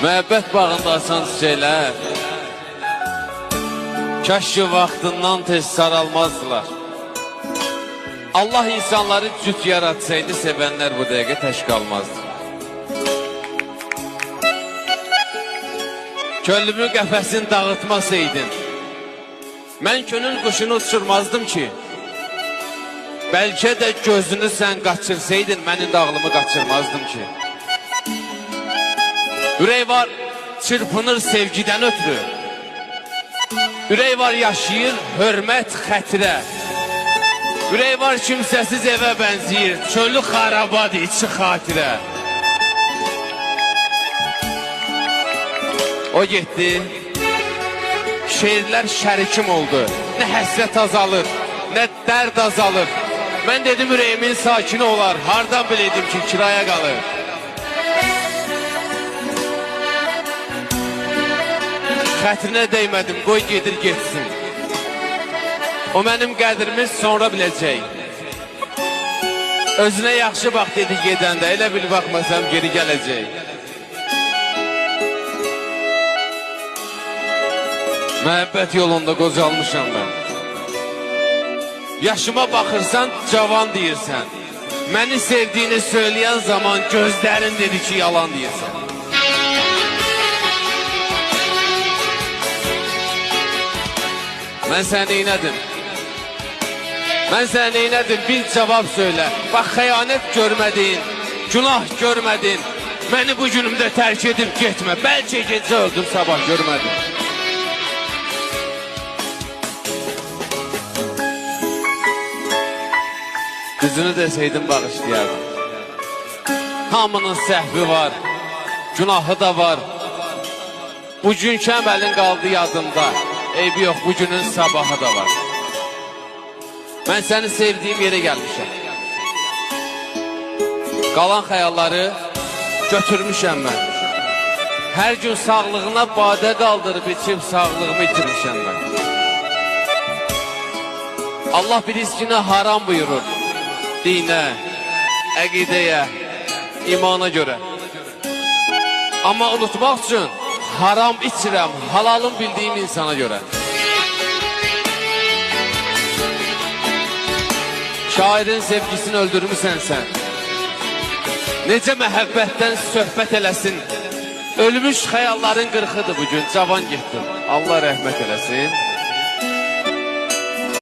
Məhəbbət bağında asan çiçəklər kaş ki vaxtından tez saralmazdılar. Allah insanları cüt yaratsaydı sevənlər bu dəqiqə tək qalmazdı. Könlümün qəfəsini dağıtmasaydın mən könül quşunu uçurmazdım ki. Bəlkə də gözünü sən qaçırsaydın mənim də ağlımı qaçırmazdım ki. Ürək var çırpınır sevgidən ötürü. Ürək var yaşayır hörmət xətirə. Ürək var kimsəsiz evə bənziyir, çölü xarabadır içi xatirə. O getdi, şeirlər şərikim oldu. Nə həsrət azalır, nə dərd azalır. Mən dedim ürəyimin sakini olar, hardan bileydim ki kiraya qalır. Xətrinə dəymədim, qoy gedir getsin. O mənim qədrimi sonra biləcək. Özünə yaxşı bax dedi gedəndə, elə bil baxmasam geri gələcək. Məhəbbət yolunda qocalmışam mən. Yaşıma baxırsan cavan deyirsən. Məni sevdiyini söyləyən zaman gözlərin dedi ki yalan deyirsən. Mən səni neynədim? Mən səni neynədim? Bir cavab söylə. Bax xəyanət görmədin, günah görmədin. Məni bu günümdə tərk edib getmə. Bəlkə gecə öldüm, sabah görmədim. Düzünü desəydim bağışlayardım. Hamının səhvi var, günahı da var. Bugünkü əməlin qaldı yadımda. Eybi yox, bugünün sabahı da var. Mən səni sevdiyim yerə gəlmişəm. Qalan xəyalları götürmüşəm mən. Hər gün sağlığına badə qaldırıb içib sağlığımı itirmişəm mən. Allah bir riskinə haram buyurur. Dinə, əqidəyə, imana görə. Amma unutmaq üçün haram içirəm, halalım bildiyim insana görə. Şairin sevgisini öldürmüsən sən. Necə məhəbbətdən söhbət eləsin. Ölmüş xəyalların qırxıdır bugün, cavan getdim. Allah rəhmət eləsin.